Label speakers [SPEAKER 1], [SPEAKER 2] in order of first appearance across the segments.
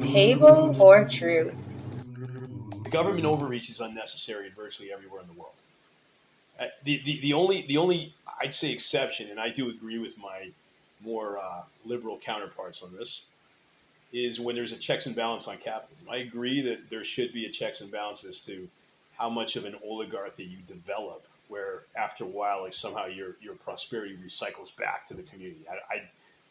[SPEAKER 1] Table or truth?
[SPEAKER 2] The government overreach is unnecessary in virtually everywhere in the world. The only I'd say exception, and I do agree with my more liberal counterparts on this, is when there's a checks and balance on capitalism. I agree that there should be a checks and balances to how much of an oligarchy you develop, where after a while, like somehow your prosperity recycles back to the community.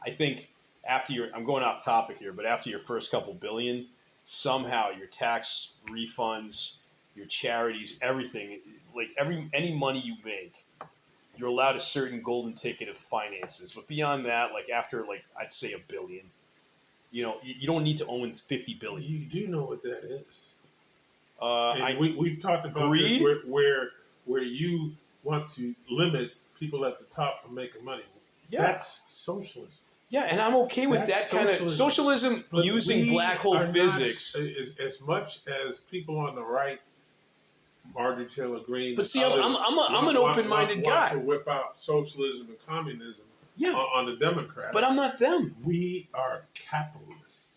[SPEAKER 2] I think after I'm going off topic here, but after your first couple billion, somehow your tax refunds, your charities, everything, like any money you make, you're allowed a certain golden ticket of finances. But beyond that, like after I'd say a billion, you don't need to own 50 billion.
[SPEAKER 3] You do know what that is.
[SPEAKER 2] And
[SPEAKER 3] we've talked about
[SPEAKER 2] greed?
[SPEAKER 3] this where you want to limit people at the top from making money.
[SPEAKER 2] Yeah.
[SPEAKER 3] That's socialism.
[SPEAKER 2] Yeah, and I'm okay with
[SPEAKER 3] That's
[SPEAKER 2] that kind of socialism
[SPEAKER 3] But
[SPEAKER 2] using
[SPEAKER 3] we
[SPEAKER 2] black hole
[SPEAKER 3] are not-
[SPEAKER 2] physics.
[SPEAKER 3] as much as people on the right, Marjorie Taylor Greene.
[SPEAKER 2] But see,
[SPEAKER 3] others
[SPEAKER 2] I'm an open-minded guy.
[SPEAKER 3] Want to whip out socialism and communism on the Democrats.
[SPEAKER 2] But I'm not them.
[SPEAKER 3] We are capitalists.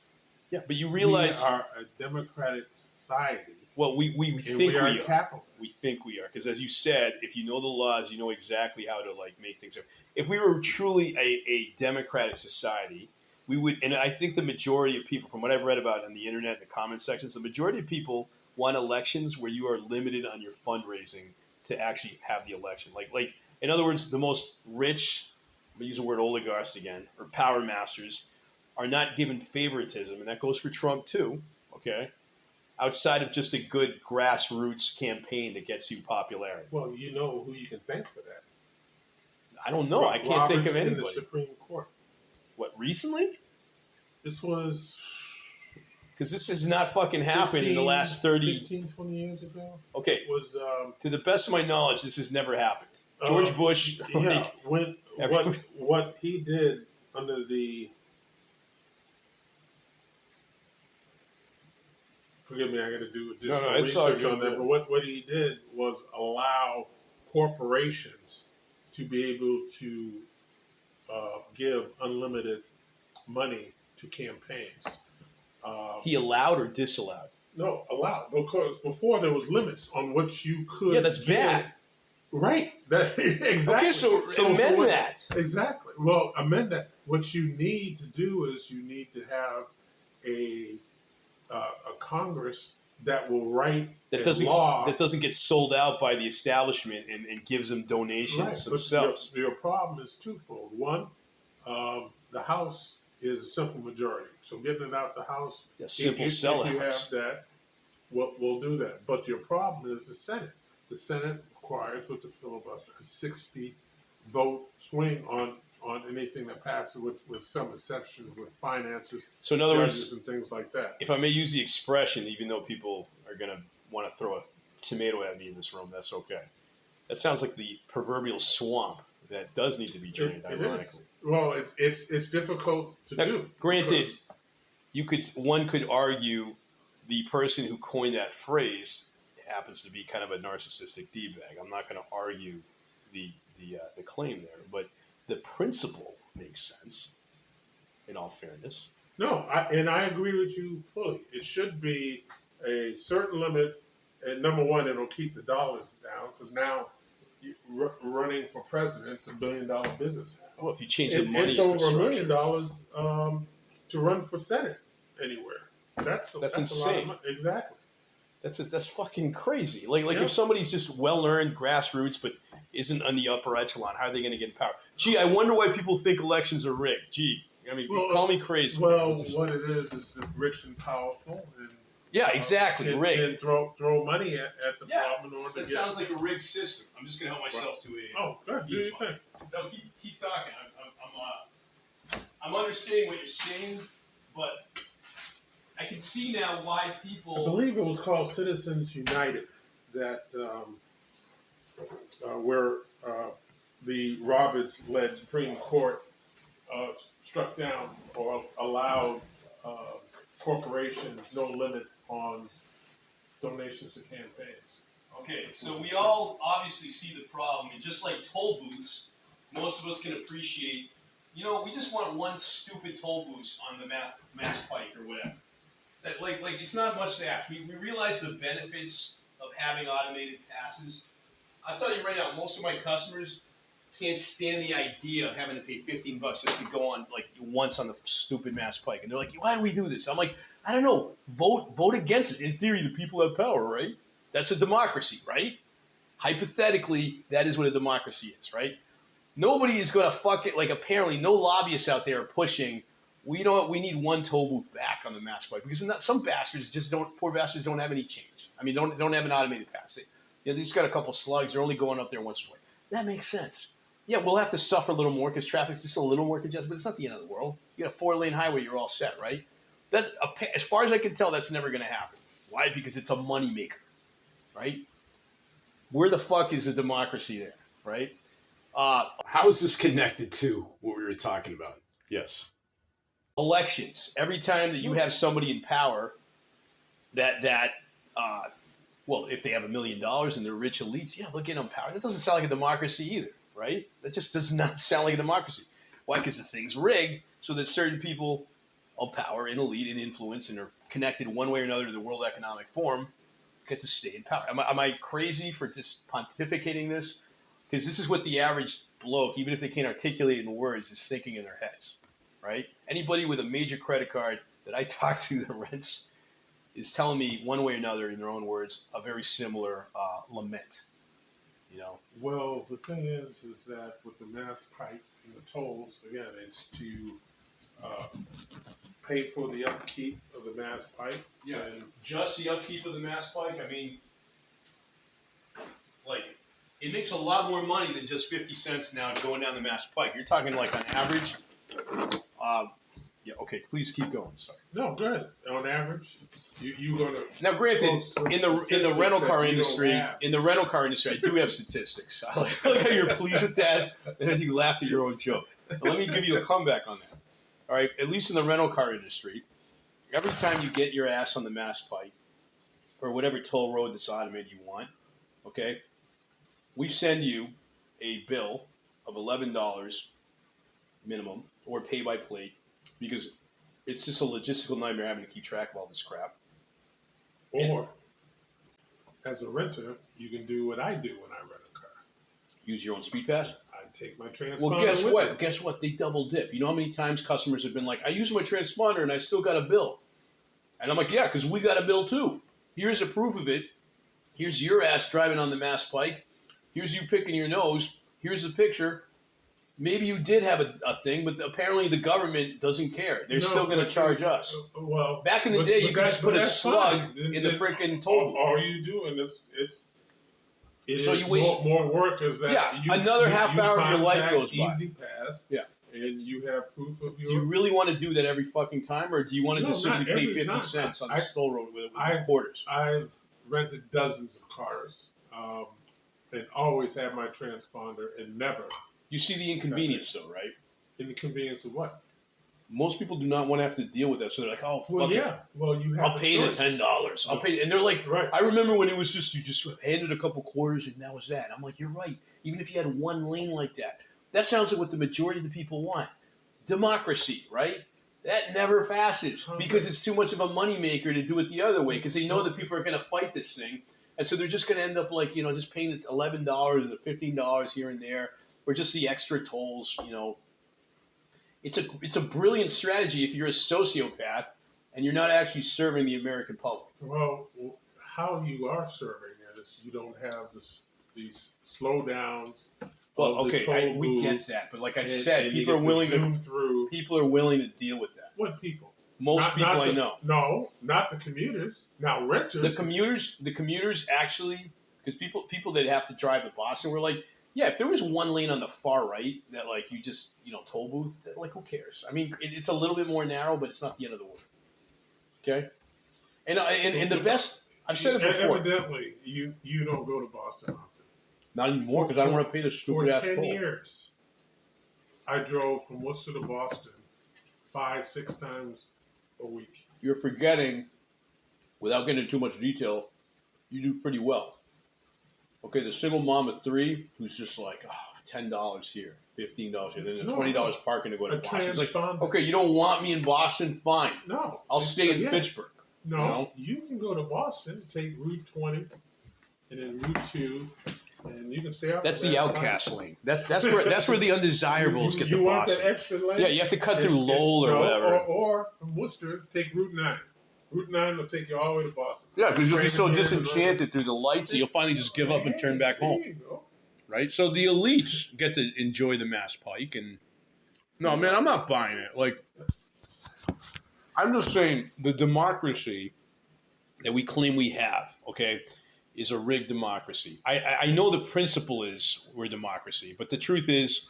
[SPEAKER 2] Yeah, but you realize
[SPEAKER 3] we are a democratic society.
[SPEAKER 2] Well, we think we are.
[SPEAKER 3] Capitalists.
[SPEAKER 2] We think we are because, as you said, if you know the laws, you know exactly how to make things. If we were truly a democratic society, we would. And I think the majority of people, from what I've read about on the internet, in the comment sections, the majority of people want elections where you are limited on your fundraising to actually have the election. Like in other words, the most rich, I'm going to use the word oligarchs again, or power masters, are not given favoritism, and that goes for Trump too. Okay. Outside of just a good grassroots campaign that gets you popularity.
[SPEAKER 3] Well, you know who you can thank for that.
[SPEAKER 2] I don't know. I can't think of anybody.
[SPEAKER 3] In the Supreme Court.
[SPEAKER 2] What, recently?
[SPEAKER 3] This was...
[SPEAKER 2] Because this has not fucking happened in the last
[SPEAKER 3] 15, 20 years ago.
[SPEAKER 2] Okay.
[SPEAKER 3] Was,
[SPEAKER 2] to the best of my knowledge, this has never happened. George Bush...
[SPEAKER 3] Yeah, what he did under the... Forgive me, I got to do additional research on that. But what he did was allow corporations to be able to give unlimited money to campaigns.
[SPEAKER 2] He allowed or disallowed?
[SPEAKER 3] No, allowed. Because before there was limits on what you could.
[SPEAKER 2] Yeah, that's bad.
[SPEAKER 3] Right. Exactly.
[SPEAKER 2] Okay, so amend that.
[SPEAKER 3] Exactly. Well, amend that. What you need to do is you need to have a Congress that will write law
[SPEAKER 2] that doesn't get sold out by the establishment and gives them donations themselves.
[SPEAKER 3] Your problem is twofold. One, the House is a simple majority, so getting it out the House.
[SPEAKER 2] Yeah, simple sell
[SPEAKER 3] if you have that, we'll do that. But your problem is the Senate. The Senate requires, with the filibuster, a 60-vote swing on anything that passes, with some exceptions, with finances,
[SPEAKER 2] so in other words,
[SPEAKER 3] and things like that.
[SPEAKER 2] If I may use the expression, even though people are going to want to throw a tomato at me in this room, that's okay. That sounds like the proverbial swamp that does need to be drained, ironically.
[SPEAKER 3] Well, it's difficult to do.
[SPEAKER 2] Granted, one could argue the person who coined that phrase happens to be kind of a narcissistic D-bag. I'm not going to argue the claim there, but the principle makes sense, in all fairness.
[SPEAKER 3] No, I agree with you fully. It should be a certain limit. And number one, it'll keep the dollars down because now running for president's $1 billion business.
[SPEAKER 2] Well, if you change the money,
[SPEAKER 3] it's over $1 million to run for Senate anywhere. That's insane. A lot of money. Exactly.
[SPEAKER 2] That's fucking crazy. Like if somebody's just well-earned grassroots but isn't on the upper echelon, how are they going to get in power? Gee, I wonder why people think elections are rigged. Gee, I mean, call me crazy.
[SPEAKER 3] Well, what it is rich and powerful. And,
[SPEAKER 2] exactly, rigged.
[SPEAKER 3] And throw money at the problem in order to
[SPEAKER 2] get... That sounds like a rigged system. I'm just going to help myself to a...
[SPEAKER 3] Oh, good. Do your thing.
[SPEAKER 2] No, keep talking. I'm understanding what you're saying, but... I can see now why people...
[SPEAKER 3] I believe it was called Citizens United, that where the Roberts-led Supreme Court struck down or allowed corporations no limit on donations to campaigns.
[SPEAKER 2] Okay, so we all obviously see the problem. And just like toll booths, most of us can appreciate we just want one stupid toll booth on the Mass Pike or whatever. That like it's not much to ask. We realize the benefits of having automated passes. I'll tell you right now, most of my customers can't stand the idea of having to pay $15 just to go on like once on the stupid Mass Pike, and they're like, "Why do we do this?" I'm like, "I don't know. Vote against it. In theory, the people have power, right? That's a democracy, right? Hypothetically, that is what a democracy is, right? Nobody is going to fuck it. Like apparently, no lobbyists out there are pushing. We need one toll booth back on the Mass Pike because some bastards just don't. Poor bastards don't have any change. I mean, don't have an automated pass. They just got a couple slugs. They're only going up there once a week. That makes sense. Yeah, we'll have to suffer a little more because traffic's just a little more congested, but it's not the end of the world. You got a 4-lane highway, you're all set, right? As far as I can tell, that's never going to happen. Why? Because it's a moneymaker, right? Where the fuck is the democracy there, right?
[SPEAKER 4] How is this connected to what we were talking about? Yes.
[SPEAKER 2] Elections. Every time that you have somebody in power well, if they have $1 million and they're rich elites, yeah, they'll get them power. That doesn't sound like a democracy either, right? That just does not sound like a democracy. Why? Because the thing's rigged so that certain people of power and elite and influence and are connected one way or another to the World Economic Forum get to stay in power. Am I crazy for just pontificating this? Because this is what the average bloke, even if they can't articulate it in words, is thinking in their heads, right? Anybody with a major credit card that I talk to that rents is telling me one way or another, in their own words, a very similar lament.
[SPEAKER 3] Well, the thing is that with the Mass Pike and the tolls, again, it's to pay for the upkeep of the Mass Pike.
[SPEAKER 2] Yeah, and just the upkeep of the Mass Pike. I mean, like, it makes a lot more money than just 50 cents now going down the Mass Pike. You're talking like on average. Yeah. Okay. Please keep going. Sorry.
[SPEAKER 3] No, good. On average, you going to
[SPEAKER 2] now. Granted, in the rental car industry, I do have statistics. I like how you're pleased with that, and then you laughed at your own joke. Now, let me give you a comeback on that. All right. At least in the rental car industry, every time you get your ass on the Mass Pike or whatever toll road that's automated you want, okay, we send you a bill of $11 minimum or pay by plate. Because it's just a logistical nightmare having to keep track of all this crap.
[SPEAKER 3] Or, as a renter, you can do what I do when I rent a car.
[SPEAKER 2] Use your own speed pass?
[SPEAKER 3] I take my transponder.
[SPEAKER 2] Well, guess what? Guess what? They double dip. You know how many times customers have been like, I use my transponder and I still got a bill. And I'm like, yeah, because we got a bill too. Here's a proof of it. Here's your ass driving on the Mass Pike. Here's you picking your nose. Here's the picture. Maybe you did have a thing, but apparently the government doesn't care. They're still going to charge us.
[SPEAKER 3] Well,
[SPEAKER 2] back in the day, you could just put a slug in the freaking toll booth.
[SPEAKER 3] All you doing
[SPEAKER 2] so you waste
[SPEAKER 3] more work is that
[SPEAKER 2] another half hour of your life goes by.
[SPEAKER 3] Easy Pass, and you have proof of your.
[SPEAKER 2] Do you really want to do that every fucking time, or do you want to just simply pay 50 cents on the toll road with quarters?
[SPEAKER 3] I've rented dozens of cars, and always had my transponder, and never.
[SPEAKER 2] You see the inconvenience, though, right?
[SPEAKER 3] Inconvenience of what?
[SPEAKER 2] Most people do not want to have to deal with that, so they're like, "Oh, fuck
[SPEAKER 3] it. Well, you have.
[SPEAKER 2] I'll pay the $10. I'll pay," and they're like,
[SPEAKER 3] right.
[SPEAKER 2] I remember when it was just you just handed a couple quarters, and that was that. I'm like, you're right. Even if you had one lane like that sounds like what the majority of the people want. Democracy, right? That never passes because it's too much of a moneymaker to do it the other way because they know that people are going to fight this thing, and so they're just going to end up like just paying the $11 or the $15 here and there. Or just the extra tolls, It's a brilliant strategy if you're a sociopath and you're not actually serving the American public.
[SPEAKER 3] Well, how you are serving it is you don't have these slowdowns.
[SPEAKER 2] Well, okay, we get that, but like I said, people are willing to deal with that.
[SPEAKER 3] What people?
[SPEAKER 2] Most people I know.
[SPEAKER 3] No, not the commuters. Now renters.
[SPEAKER 2] The commuters actually, because people that have to drive to Boston were like. Yeah, if there was one lane on the far right that like you just toll booth, that, like who cares? I mean, it's a little bit more narrow, but it's not the end of the world. Okay, and the best I've said it before.
[SPEAKER 3] Evidently, you don't go to Boston often.
[SPEAKER 2] Not anymore because I don't want to pay the stupid ass toll.
[SPEAKER 3] For 10 years, I drove from Worcester to Boston 5-6 times a week.
[SPEAKER 2] You're forgetting, without getting into too much detail, you do pretty well. Okay, the single mom of 3 who's just like, $10 here, $15, and then the $20 parking to go to Boston. It's like,
[SPEAKER 3] transponder.
[SPEAKER 2] okay, you don't want me in Boston? Fine.
[SPEAKER 3] No.
[SPEAKER 2] I'll stay in Pittsburgh.
[SPEAKER 3] No, you can go to Boston, take Route 20, and then Route 2, and you can stay out.
[SPEAKER 2] That's the outcast lane. That's where the undesirables get to Boston.
[SPEAKER 3] You want that extra lane?
[SPEAKER 2] Yeah, you have to cut through Lowell or whatever.
[SPEAKER 3] Or from Worcester, take Route 9. Route 9 will take you all the way to Boston.
[SPEAKER 2] Yeah, because you'll be so disenchanted through the lights that you'll finally just give up and turn back home.
[SPEAKER 3] There you go.
[SPEAKER 2] Right? So the elites get to enjoy the Mass Pike. And no, man, I'm not buying it. Like, I'm just saying the democracy that we claim we have, okay, is a rigged democracy. I know the principle is we're a democracy, but the truth is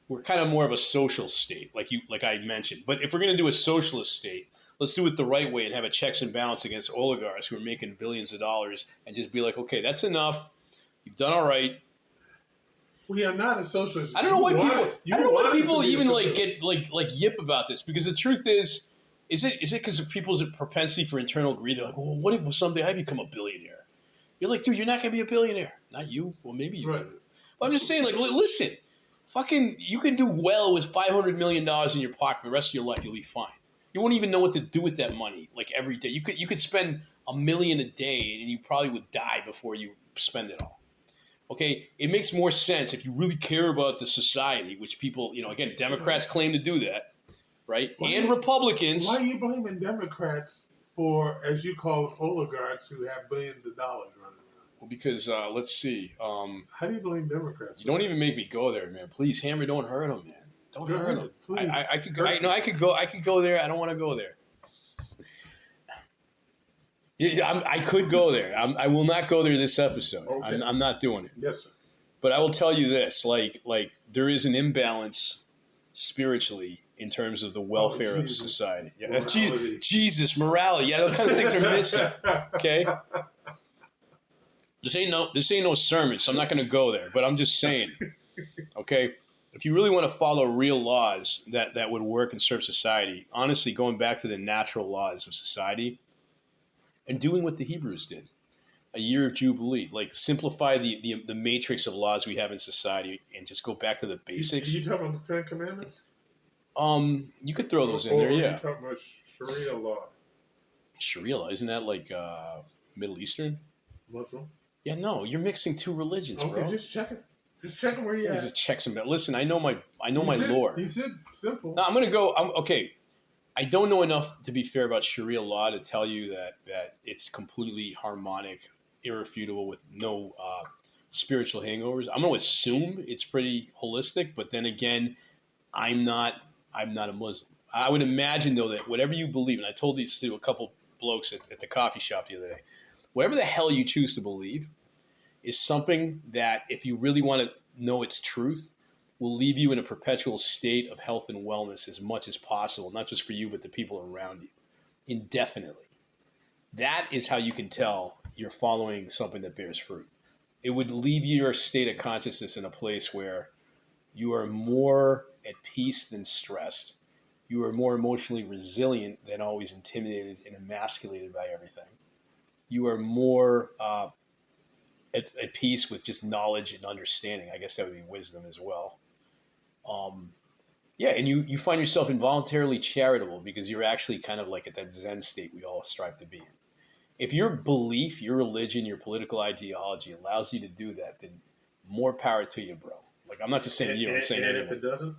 [SPEAKER 2] we're kind of more of a social state, like I mentioned. But if we're going to do a socialist state, let's do it the right way and have a checks and balance against oligarchs who are making billions of dollars and just be like, okay, that's enough. You've done all right.
[SPEAKER 3] We are not a socialist.
[SPEAKER 2] I don't know why people even get yip about this, because the truth is it because of people's propensity for internal greed? They're like, well, what if someday I become a billionaire? You're like, dude, you're not going to be a billionaire. Not you. Well, maybe you. Right. Well, I'm just saying, like, listen, fucking, you can do well with $500 million in your pocket for the rest of your life. You'll be fine. You won't even know what to do with that money, like, every day. You could spend $1 million a day, and you probably would die before you spend it all. Okay? It makes more sense if you really care about the society, which people, again, Democrats claim to do that, right? And Republicans.
[SPEAKER 3] Why are you blaming Democrats for, as you call them, oligarchs who have billions of dollars running around?
[SPEAKER 2] Well, because, let's see.
[SPEAKER 3] How do you blame Democrats?
[SPEAKER 2] You don't even make me go there, man. Please, Hammer, don't hurt them, man. Don't hurt them.
[SPEAKER 3] Please.
[SPEAKER 2] I could go there. I don't want to go there. Yeah, I could go there. I will not go there this episode. Okay. I'm not doing it.
[SPEAKER 3] Yes, sir.
[SPEAKER 2] But I will tell you this: like there is an imbalance spiritually in terms of the welfare of society. Yeah, that's Jesus, morality. Yeah, those kind of things are missing. Okay. This ain't no sermon, so I'm not going to go there. But I'm just saying. Okay. If you really want to follow real laws that would work and serve society, honestly, going back to the natural laws of society and doing what the Hebrews did, a year of Jubilee, like simplify the matrix of laws we have in society and just go back to the basics.
[SPEAKER 3] You talking about the Ten Commandments?
[SPEAKER 2] You could throw those in there, yeah.
[SPEAKER 3] You talking about Sharia law?
[SPEAKER 2] Sharia law, isn't that like Middle Eastern?
[SPEAKER 3] Muslim?
[SPEAKER 2] Yeah, no, you're mixing two religions, bro.
[SPEAKER 3] Okay, just checking. Just checking where you at.
[SPEAKER 2] There's a checks and balances. Listen, I know my lore.
[SPEAKER 3] He said simple.
[SPEAKER 2] No, I'm going to go. Okay. I don't know enough, to be fair, about Sharia law to tell you that it's completely harmonic, irrefutable, with no spiritual hangovers. I'm going to assume it's pretty holistic, but then again, I'm not a Muslim. I would imagine, though, that whatever you believe, and I told these to a couple blokes at the coffee shop the other day, whatever the hell you choose to believe is something that, if you really want to know its truth, will leave you in a perpetual state of health and wellness as much as possible, not just for you, but the people around you, indefinitely. That is how you can tell you're following something that bears fruit. It would leave your state of consciousness in a place where you are more at peace than stressed. You are more emotionally resilient than always intimidated and emasculated by everything. You are more at peace with just knowledge and understanding. I guess that would be wisdom as well. And you find yourself involuntarily charitable because you're actually kind of like at that Zen state we all strive to be in. If your belief, your religion, your political ideology allows you to do that, then more power to you, bro. Like, I'm not just saying you, I'm saying anyone.
[SPEAKER 3] If it doesn't?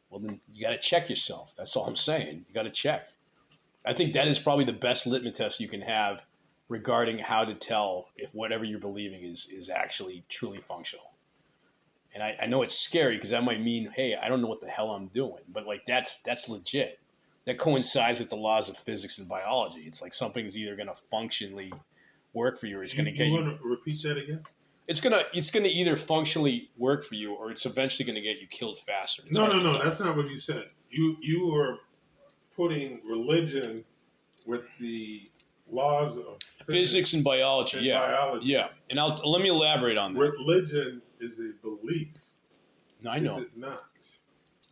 [SPEAKER 2] Well, then you got to check yourself. That's all I'm saying. You got to check. I think that is probably the best litmus test you can have regarding how to tell if whatever you're believing is actually truly functional. And I know it's scary because that might mean, hey, I don't know what the hell I'm doing. But, like, that's legit. That coincides with the laws of physics and biology. It's like something's either going to functionally work for you or it's going to get you.
[SPEAKER 3] You want to repeat that again?
[SPEAKER 2] It's gonna either functionally work for you or it's eventually going to get you killed faster.
[SPEAKER 3] No. That's not what you said. You were putting religion with the laws of
[SPEAKER 2] physics and biology. Yeah. And let me elaborate on that.
[SPEAKER 3] Religion is a belief.
[SPEAKER 2] No, I know.
[SPEAKER 3] Is it not?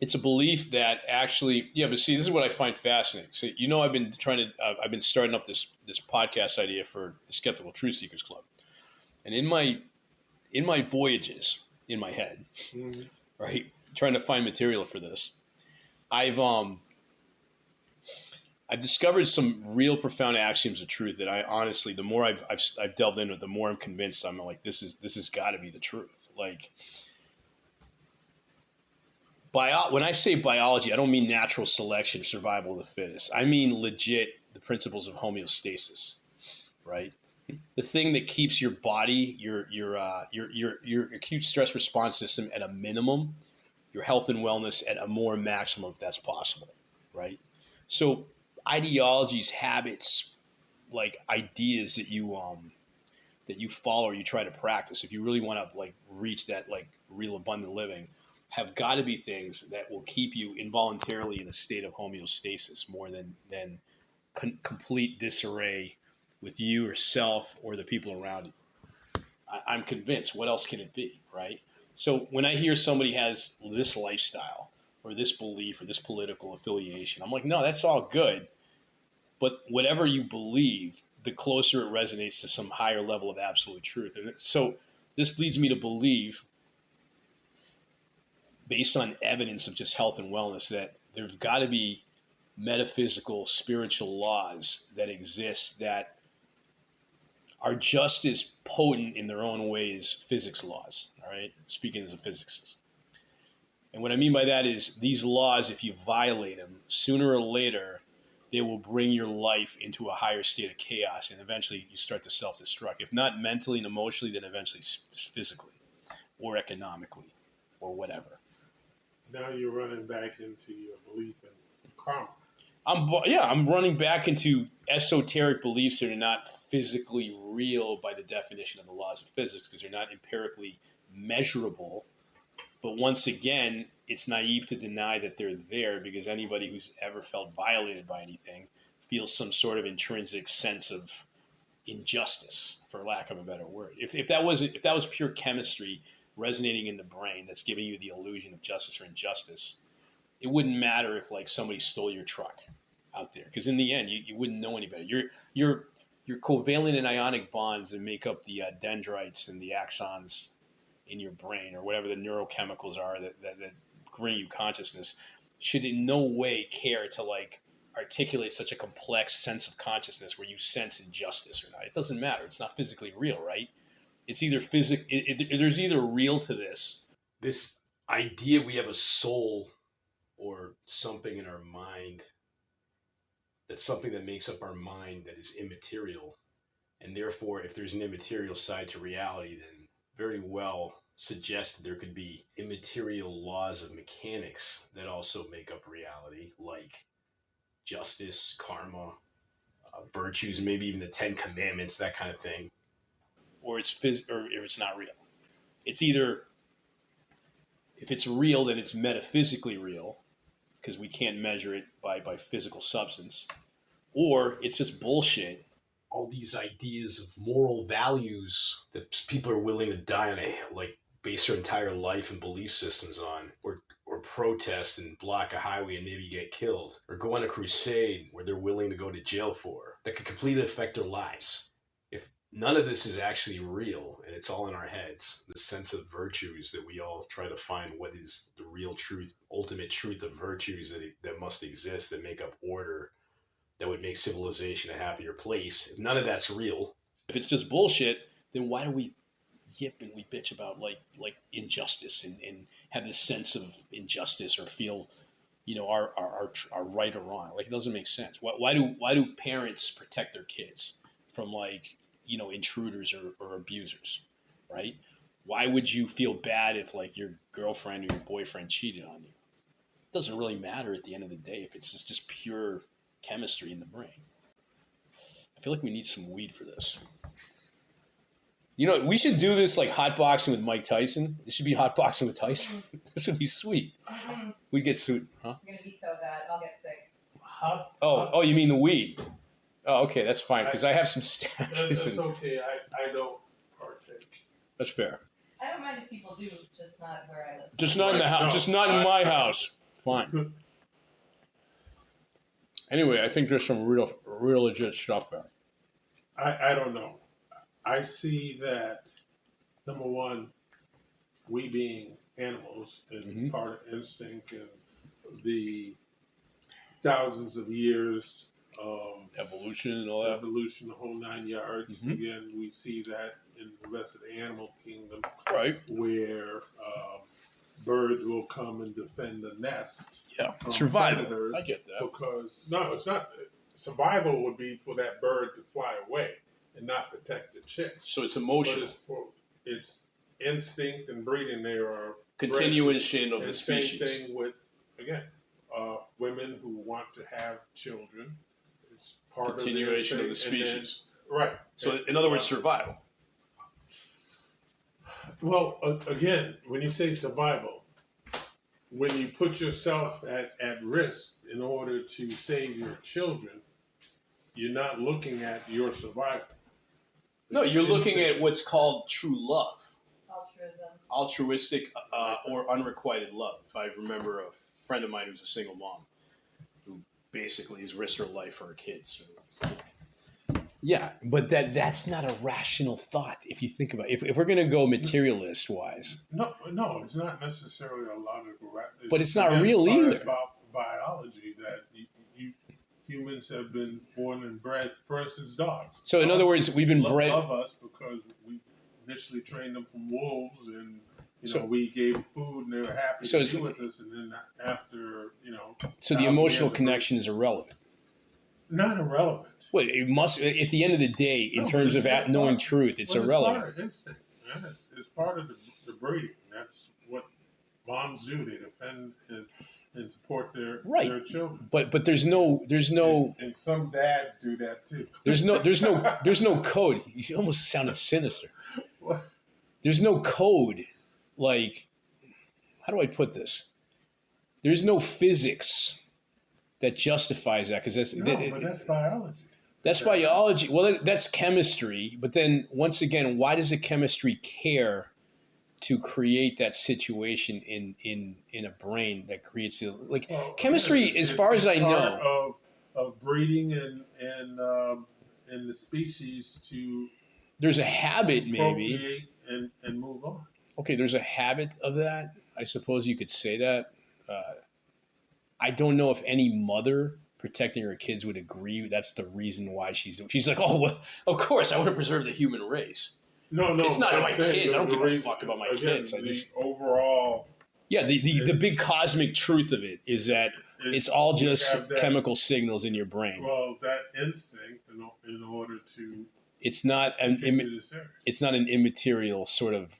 [SPEAKER 2] It's a belief that actually, but see, this is what I find fascinating. So, I've been starting up this podcast idea for the Skeptical Truth Seekers Club, and in my voyages in my head, right, trying to find material for this. I've discovered some real profound axioms of truth that I honestly, the more I've delved into it, the more I'm convinced I'm like, this has got to be the truth. Like, when I say biology, I don't mean natural selection, survival of the fittest. I mean legit the principles of homeostasis, right? The thing that keeps your body, your acute stress response system at a minimum, your health and wellness at a more maximum if that's possible, right? So ideologies, habits, like ideas that you follow or you try to practice, if you really want to like reach that like real abundant living, have got to be things that will keep you involuntarily in a state of homeostasis more than complete disarray with you or self or the people around you. I'm convinced. What else can it be, right? So when I hear somebody has this lifestyle or this belief or this political affiliation, I'm like, no, that's all good. But whatever you believe, the closer it resonates to some higher level of absolute truth. And so this leads me to believe, based on evidence of just health and wellness, that there's got to be metaphysical, spiritual laws that exist that are just as potent in their own way as physics laws, all right? Speaking as a physicist. And what I mean by that is these laws, if you violate them, sooner or later, they will bring your life into a higher state of chaos, and eventually you start to self-destruct. If not mentally and emotionally, then eventually physically or economically or whatever.
[SPEAKER 3] Now you're running back into your belief in karma.
[SPEAKER 2] I'm running back into esoteric beliefs that are not physically real by the definition of the laws of physics because they're not empirically measurable. But once again, it's naive to deny that they're there because anybody who's ever felt violated by anything feels some sort of intrinsic sense of injustice, for lack of a better word. If that was pure chemistry resonating in the brain that's giving you the illusion of justice or injustice, it wouldn't matter if like somebody stole your truck out there, because in the end you wouldn't know any better. Your covalent and ionic bonds that make up the dendrites and the axons in your brain, or whatever the neurochemicals are that bring you consciousness, should in no way care to like articulate such a complex sense of consciousness where you sense injustice or not. It doesn't matter. It's not physically real, right? It's either there's either real to this
[SPEAKER 4] idea we have a soul or something in our mind, that's something that makes up our mind that is immaterial. And therefore, if there's an immaterial side to reality, then very well suggested there could be immaterial laws of mechanics that also make up reality, like justice, karma, virtues, maybe even the 10 Commandments, that kind of thing.
[SPEAKER 2] Or it's not real. It's either, if it's real, then it's metaphysically real, because we can't measure it by physical substance, or it's just bullshit.
[SPEAKER 4] All these ideas of moral values that people are willing to die on, like base their entire life and belief systems on, or protest and block a highway and maybe get killed, or go on a crusade where they're willing to go to jail for, that could completely affect their lives. If none of this is actually real and it's all in our heads, the sense of virtues that we all try to find, what is the real truth, ultimate truth of virtues that must exist, that make up order, that would make civilization a happier place. If none of that's real,
[SPEAKER 2] if it's just bullshit, then why do we yip and we bitch about like injustice and have this sense of injustice, or feel, our right or wrong? Like, it doesn't make sense. Why do parents protect their kids from intruders or abusers, right? Why would you feel bad if like your girlfriend or your boyfriend cheated on you? It doesn't really matter at the end of the day if it's just pure chemistry in the brain. I feel like we need some weed for this. We should do this like hot boxing with Mike Tyson. It should be hot boxing with Tyson. This would be sweet. Mm-hmm. We'd get sued, huh?
[SPEAKER 1] I'm gonna veto that. I'll get sick.
[SPEAKER 2] Oh, you mean the weed? Oh, okay, that's fine, because I have some stashes.
[SPEAKER 3] That's okay. I don't partake.
[SPEAKER 2] That's fair.
[SPEAKER 1] I don't mind if people do, just not where I live.
[SPEAKER 2] Just not in the house. No, just not in my house. Fine. Anyway, I think there's some real legit stuff there.
[SPEAKER 3] I don't know. I see that, number one, we being animals and part of instinct and the thousands of years of
[SPEAKER 2] evolution and all that.
[SPEAKER 3] Evolution, the whole 9 yards. Again, we see that in the rest of the animal kingdom,
[SPEAKER 2] right?
[SPEAKER 3] Where birds will come and defend the nest.
[SPEAKER 2] Yeah, survival.
[SPEAKER 3] Predators,
[SPEAKER 2] I get that.
[SPEAKER 3] Because no, it's not. Survival would be for that bird to fly away and not protect the chicks.
[SPEAKER 2] So it's emotional.
[SPEAKER 3] But it's instinct and breeding. There are
[SPEAKER 2] continuation of the species.
[SPEAKER 3] Same thing with again. Women who want to have children. It's part
[SPEAKER 2] continuation of the species.
[SPEAKER 3] Then, right.
[SPEAKER 2] So, in other words, survival.
[SPEAKER 3] Well, again, when you say survival, when you put yourself at risk in order to save your children, you're not looking at your survival.
[SPEAKER 2] No, you're looking at what's called true love.
[SPEAKER 1] Altruism.
[SPEAKER 2] Altruistic or unrequited love. If I remember a friend of mine who's a single mom who basically has risked her life for her kids.
[SPEAKER 5] Yeah, but that's not a rational thought if you think about it. If we're going to go materialist wise.
[SPEAKER 3] No, it's not necessarily a logical.
[SPEAKER 5] But it's not real either.
[SPEAKER 3] It's about biology that humans have been born and bred. For instance, dogs.
[SPEAKER 5] So in other words, we've been bred.
[SPEAKER 3] Love us because we initially trained them from wolves and. We gave them food and they were happy to be with us. And then after,
[SPEAKER 5] So the emotional connection is irrelevant.
[SPEAKER 3] Not irrelevant.
[SPEAKER 5] Well, it must, at the end of the day, in terms of knowing truth, it's irrelevant.
[SPEAKER 3] It's part of instinct, man. It's part of the breeding. That's what moms do. They defend and support their children.
[SPEAKER 5] But there's no
[SPEAKER 3] and some dads do that too.
[SPEAKER 5] There's no code. You almost sounded sinister.
[SPEAKER 3] What?
[SPEAKER 5] There's no code. Like, how do I put this? There's no physics that justifies that because
[SPEAKER 3] but that's biology.
[SPEAKER 5] That's biology. Well, that's chemistry. But then once again, why does the chemistry care to create that situation in a brain that creates chemistry? As far as I know,
[SPEAKER 3] of breeding and the species to
[SPEAKER 5] there's a habit maybe
[SPEAKER 3] and move on.
[SPEAKER 5] Okay, there's a habit of that. I suppose you could say that. I don't know if any mother protecting her kids would agree that's the reason why she's like, oh, well, of course, I want to preserve the human race.
[SPEAKER 3] No,
[SPEAKER 5] it's not my kids. I don't give a fuck about my kids. I just
[SPEAKER 3] overall.
[SPEAKER 5] Yeah, the big cosmic truth of it is that it's all just chemical signals in your brain.
[SPEAKER 3] Well, that instinct in order to.
[SPEAKER 5] It's not an immaterial sort of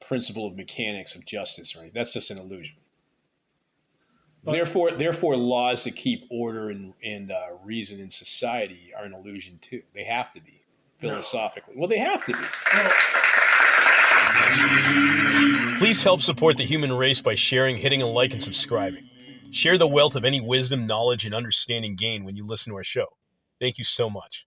[SPEAKER 5] principle of mechanics of justice, right? That's just an illusion. But, therefore, laws that keep order and reason in society are an illusion too. They have to be philosophically. Well, they have to be. Please help support the human race by sharing, hitting a like, and subscribing. Share the wealth of any wisdom, knowledge, and understanding gained when you listen to our show. Thank you so much.